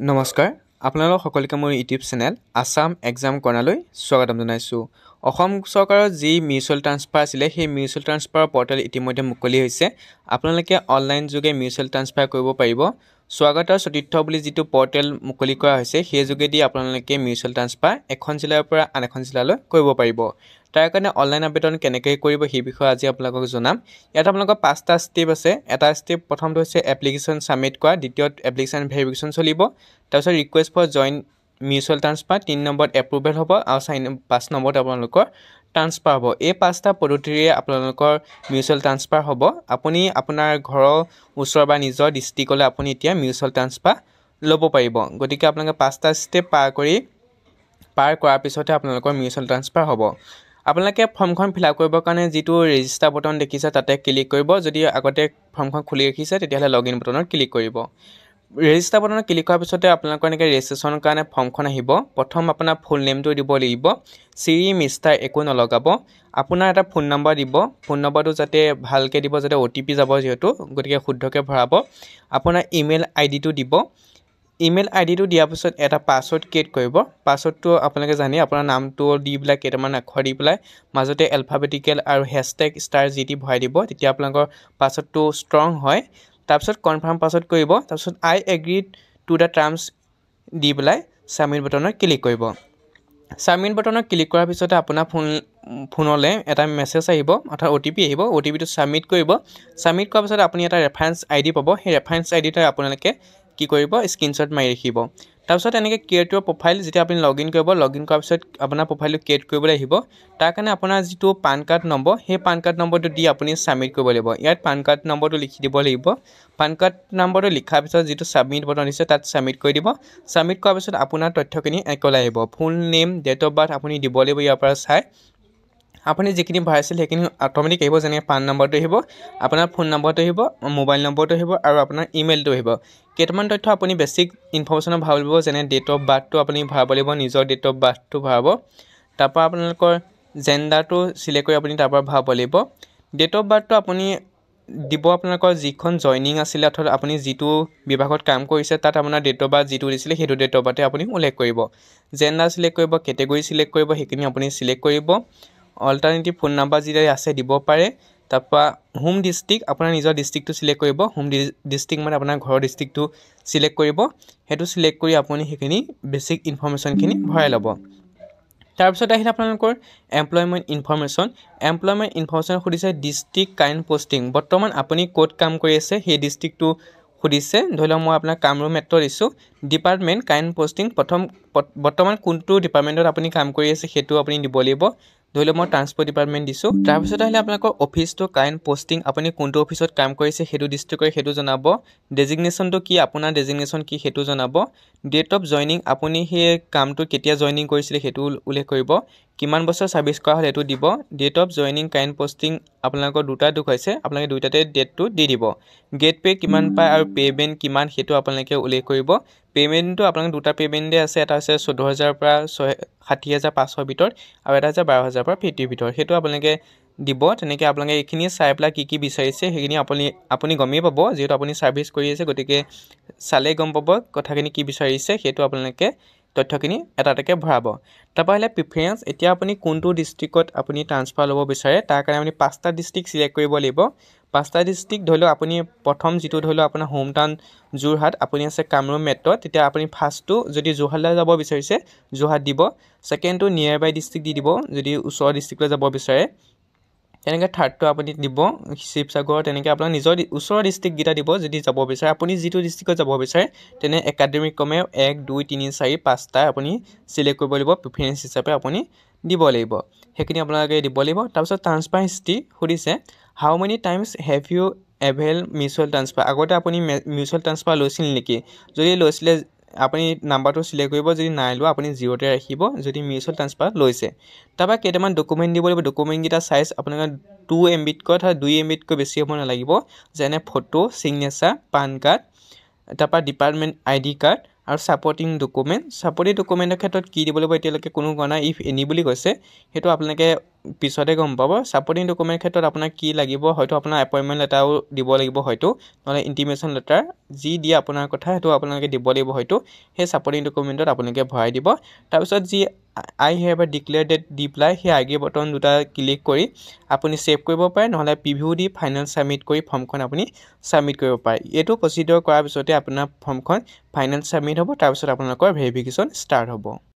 নমস্কাৰ আপোনালোক সকলোকে মোৰ ইউটিউব চেনেল আসাম এক্সাম কৰ্ণাৰলৈ স্বাগতম জনাইছোঁ। অসম চৰকাৰৰ যি মিউচুৱেল ট্ৰান্সফাৰ আছিলে সেই মিউচুৱেল ট্ৰান্সফাৰৰ পৰ্টেল ইতিমধ্যে মুকলি হৈছে। আপোনালোকে অনলাইন যোগে মিউচুৱেল ট্ৰান্সফাৰ কৰিব পাৰিব। স্বাগতৰ চতুৰ্থ বুলি যিটো পৰ্টেল মুকলি কৰা হৈছে সেই যোগেদি আপোনালোকে মিউচুৱেল ট্ৰান্সফাৰ এখন জিলাৰ পৰা আন এখন জিলালৈ কৰিব পাৰিব। তাৰ কাৰণে অনলাইন আবেদন কেনেকৈ কৰিব সেই বিষয়ে আজি আপোনালোকক জনাম। ইয়াত আপোনালোকৰ 5টা ষ্টেপ আছে। এটা ষ্টেপ প্ৰথমটো হৈছে এপ্লিকেশ্যন সাবমিট কৰা, দ্বিতীয়ত এপ্লিকেশ্যন ভেৰিফিকেশ্যন চলিব, তাৰপিছত request for join mutual transfer, 3 নম্বৰত এপ্ৰুভেল হ'ব আৰু 5 নম্বৰত আপোনালোকৰ ট্ৰান্সফাৰ হ'ব। এই 5টা পদ্ধতিৰে আপোনালোকৰ মিউচুৱেল ট্ৰান্সফাৰ হ'ব। আপুনি আপোনাৰ ঘৰৰ ওচৰ বা নিজৰ ডিষ্ট্ৰিক্টলৈ আপুনি এতিয়া মিউচুৱেল ট্ৰান্সফাৰ ল'ব পাৰিব। গতিকে আপোনালোকে 5টা ষ্টেপ পাৰ কৰাৰ পিছতে আপোনালোকৰ মিউচুৱেল ট্ৰান্সফাৰ হ'ব। আপোনালোকে ফৰ্মখন ফিল আপ কৰিবৰ কাৰণে যিটো ৰেজিষ্টাৰ বটন দেখিছে তাতে ক্লিক কৰিব। যদি আগতে ফৰ্মখন খুলি ৰাখিছে তেতিয়াহ'লে লগইন বটনত ক্লিক কৰিব। ৰেজিষ্টাৰ বটনত ক্লিক কৰাৰ পিছতে আপোনালোকৰ এনেকৈ ৰেজিষ্ট্ৰেশ্যনৰ কাৰণে ফৰ্মখন আহিব। প্ৰথম আপোনাৰ ফুল নেমটো দিব লাগিব, শ্ৰী মিষ্টাৰ একো নলগাব। আপোনাৰ এটা ফোন নম্বৰ দিব, ফোন নম্বৰটো যাতে ভালকৈ দিব, যাতে OTP যাব যিহেতু, গতিকে শুদ্ধকৈ ভৰাব। আপোনাৰ ইমেইল আইডিটো দিব। ইমেইল আইডিটো দিয়াৰ পিছত এটা পাছৱৰ্ড ক্ৰিয়েট কৰিব। পাছৱৰ্ডটো আপোনালোকে জানে, আপোনাৰ নামটো দি পেলাই কেইটামান আখৰ দি পেলাই মাজতে এলফাবেটিকেল আৰু হেছটেগ ষ্টাৰ যি টি ভৰাই দিব, তেতিয়া আপোনালোকৰ পাছৱৰ্ডটো ষ্ট্ৰং হয়। তাৰপিছত কনফাৰ্ম পাছৱৰ্ড কৰিব। তাৰপিছত আই এগ্ৰিড টু দ্য টাৰ্মছ দি পেলাই ছাবমিট বটনত ক্লিক কৰিব। ছাবমিট বটনত ক্লিক কৰাৰ পিছতে আপোনাৰ ফোনলৈ এটা মেছেজ আহিব, অৰ্থাৎ OTP আহিব। OTPটো ছাবমিট কৰিব। ছাবমিট কৰাৰ পিছত আপুনি এটা ৰেফাৰেঞ্চ ID পাব। সেই ৰেফাৰেঞ্চ আইডিতে আপোনালোকে কি কৰিব, স্ক্ৰীনশ্বট মাৰি ৰাখিব। তাৰপিছত এনেকৈ ক্ৰিয়েট ইউৰ প্ৰফাইল যেতিয়া আপুনি লগইন কৰিব, লগইন কৰাৰ পিছত আপোনাৰ প্ৰফাইলটো ক্ৰিয়েট কৰিবলৈ আহিব। তাৰ কাৰণে আপোনাৰ যিটো পান কাৰ্ড নম্বৰ, সেই পান কাৰ্ড নম্বৰটো দি আপুনি ছাবমিট কৰিব লাগিব। ইয়াত পান কাৰ্ড নম্বৰটো লিখি দিব লাগিব। পান কাৰ্ড নম্বৰটো লিখাৰ পিছত যিটো ছাবমিট বটন দিছে তাত ছাবমিট কৰি দিব। ছাবমিট কৰাৰ পিছত আপোনাৰ তথ্যখিনি একলৈ আহিব। Full name, date of birth আপুনি দিব লাগিব। ইয়াৰ পৰা চাই আপুনি যিখিনি ভৰাইছিল সেইখিনি অট'মেটিক আহিব। যেনেকৈ পান নম্বৰটো আহিব, আপোনাৰ ফোন নম্বৰটো আহিব, মোবাইল নম্বৰটো আহিব আৰু আপোনাৰ ইমেইলটো আহিব। কেইটামান তথ্য আপুনি বেছিক ইনফৰ্মেশ্যনৰ ভৰাব লাগিব, যেনে ডেট অফ বাৰ্থটো আপুনি ভৰাব লাগিব, নিজৰ ডেট অফ বাৰ্থটো ভৰাব। তাৰপৰা আপোনালোকৰ জেণ্ডাৰটো চিলেক্ট কৰি আপুনি তাৰপৰা ভৰাব লাগিব। ডেট অফ বাৰ্থটো আপুনি দিব আপোনালোকৰ যিখন জইনিং আছিলে, অৰ্থাৎ আপুনি যিটো বিভাগত কাম কৰিছে তাত আপোনাৰ ডেট অফ বাৰ্থ যিটো দিছিলে সেইটো ডেট অফ বাৰ্থে আপুনি উল্লেখ কৰিব। জেণ্ডাৰ চিলেক্ট কৰিব, কেটেগৰী চিলেক্ট কৰিব, সেইখিনি আপুনি চিলেক্ট কৰিব। অল্টাৰনেটিভ ফোন নাম্বাৰ যি আছে দিব পাৰে। তাৰপৰা হোম ডিষ্ট্ৰিক্ট, আপোনাৰ নিজৰ ডিষ্ট্ৰিক্টটো চিলেক্ট কৰিব। হোম ডিষ্ট্ৰিক্ট মানে আপোনাৰ ঘৰৰ ডিষ্ট্ৰিক্টটো চিলেক্ট কৰিব। সেইটো চিলেক্ট কৰি আপুনি সেইখিনি বেছিক ইনফৰ্মেশ্যনখিনি ভৰাই ল'ব। তাৰপিছত আহিলে আপোনালোকৰ এমপ্লয়মেণ্ট ইনফৰ্মেশ্যন। এমপ্লয়মেণ্ট ইনফৰ্মেশ্যন সুধিছে ডিষ্ট্ৰিক্ট, কাৰেণ্ট পষ্টিং, বৰ্তমান আপুনি ক'ত কাম কৰি আছে সেই ডিষ্ট্ৰিক্টটো সুধিছে। ধৰি লওক মই আপোনাৰ কামৰূপ মেট্ৰ দিছোঁ। ডিপাৰ্টমেণ্ট, কাৰেণ্ট পষ্টিং, বৰ্তমান কোনটো ডিপাৰ্টমেণ্টত আপুনি কাম কৰি আছে সেইটো আপুনি দিব লাগিব। ধৰি লওক মই ট্ৰান্সপৰ্ট ডিপাৰ্টমেণ্ট দিছোঁ। তাৰপিছত আহিলে আপোনালোকৰ অফিচটো, কাৰেণ্ট পষ্টিং, আপুনি কোনটো অফিচত কাম কৰিছে সেইটো ডিষ্ট্ৰিক্টৰ সেইটো জনাব। ডেজিগনেশ্যনটো কি, আপোনাৰ ডেজিগনেশ্যন কি সেইটো জনাব। ডেট অফ জইনিং, আপুনি সেই কামটো কেতিয়া জইনিং কৰিছিলে সেইটো উল্লেখ কৰিব। কিমান বছৰ ছাৰ্ভিচ কৰা হ'ল সেইটো দিব। Date of joining, current posting আপোনালোকৰ দুটা দেখুৱাইছে, আপোনালোকে দুইটাতে ডেটটো দি দিব। গেট পে' কিমান পায় আৰু পে'মেণ্ট কিমান সেইটো আপোনালোকে উল্লেখ কৰিব। পে'মেণ্টটো আপোনালোকে দুটা পে'মেণ্টে আছে, এটা হৈছে 14,000 পৰা 60,500 ভিতৰত আৰু এটা হৈছে 12,000 পৰা 50 ভিতৰত, সেইটো আপোনালোকে দিব। তেনেকৈ আপোনালোকে এইখিনি চাই পেলাই কি বিচাৰিছে সেইখিনি আপুনি গমেই পাব, যিহেতু আপুনি ছাৰ্ভিচ কৰি আছে, গতিকে চালেই গম পাব কথাখিনি কি বিচাৰিছে। সেইটো আপোনালোকে তথ্যখিনি এটা এটাকৈ ভৰাব। তাৰপৰা আহিলে প্ৰিফাৰেঞ্চ, এতিয়া আপুনি কোনটো ডিষ্ট্ৰিক্টত আপুনি ট্ৰান্সফাৰ ল'ব বিচাৰে তাৰ কাৰণে আপুনি 5টা ডিষ্ট্ৰিক্ট চিলেক্ট কৰিব লাগিব। 5টা ডিষ্ট্ৰিক্ট ধৰি লওক আপুনি প্ৰথম যিটো ধৰি লওক আপোনাৰ হোম টাউন যোৰহাট, আপুনি আছে কামৰূপ মেট্ৰ, তেতিয়া আপুনি ফাৰ্ষ্টটো যদি যোৰহাটলৈ যাব বিচাৰিছে যোৰহাট দিব। ছেকেণ্ডটো নিয়াৰ বাই ডিষ্ট্ৰিক্ট দি দিব যদি ওচৰৰ ডিষ্ট্ৰিক্টলৈ যাব বিচাৰে। তেনেকৈ থাৰ্ডটো আপুনি দিব শিৱসাগৰ, তেনেকৈ আপোনাৰ নিজৰ ওচৰৰ ডিষ্ট্ৰিক্টকেইটা দিব যদি যাব বিচাৰে। আপুনি যিটো ডিষ্ট্ৰিক্টত যাব বিচাৰে তেনে একাডেমিক ক্ৰমে 1, 2, 3, 4, 5টা আপুনি চিলেক্ট কৰিব লাগিব, প্ৰিফাৰেঞ্চ হিচাপে আপুনি দিব লাগিব। সেইখিনি আপোনালোকে দিব লাগিব। তাৰপিছত ট্ৰান্সফাৰ হিষ্ট্ৰী সুধিছে, how many times have you avail mutual transfer, আগতে আপুনি মিউচুৱেল ট্ৰান্সফাৰ লৈছিল নেকি? যদি লৈছিলে আপুনি নাম্বাৰটো চিলেক্ট কৰিব, যদি নাই লোৱা আপুনি 0তে ৰাখিব যদি মিউচুৱেল ট্ৰান্সফাৰ লৈছে। তাৰপৰা কেইটামান ডকুমেণ্ট দিব লাগিব। ডকুমেণ্টকেইটা চাইজ আপোনালোকে 2 MBতকৈ অৰ্থাৎ 2 MBতকৈ বেছি হ'ব নালাগিব, যেনে ফটো, ছিগনেচাৰ, পান কাৰ্ড, তাৰপৰা ডিপাৰ্টমেণ্ট ID কাৰ্ড আৰু ছাপৰ্টিং ডকুমেণ্ট। ছাপৰ্টিং ডকুমেণ্টৰ ক্ষেত্ৰত কি দিব লাগিব এতিয়ালৈকে কোনো কোৱা নাই, ইফ এনি বুলি কৈছে, সেইটো আপোনালোকে পিছতে গম পাব সাপোৰ্টিং ডকুমেণ্ট ক্ষেত্ৰত আপোনাৰ কি লাগিব হয়তো আপোনাৰ এপইণ্টমেণ্ট লেটাৰো দিব লাগিব হয়তো নহ'লে ইণ্টিমেশ্যন লেটাৰ যি দিয়ে আপোনাৰ কথা সেইটো আপোনালোকে দিব লাগিব হয়তো সেই সাপোৰ্টিং ডকুমেণ্টত আপোনালোকে ভৰাই দিব তাৰপিছত যি আই হেভ এ ডিক্লেয়াৰ ডেট দি পেলাই সেই আগে বটন দুটা ক্লিক কৰি আপুনি ছেভ কৰিব পাৰে নহ'লে প্ৰিভিউ দি ফাইনেল ছাবমিট কৰি ফৰ্মখন আপুনি ছাবমিট কৰিব পাৰে এইটো প্ৰচিডিউৰ কৰাৰ পিছতে আপোনাৰ ফৰ্মখন ফাইনেল ছাবমিট হ'ব তাৰপিছত আপোনালোকৰ ভেৰিফিকেশ্যন ষ্টাৰ্ট হ'ব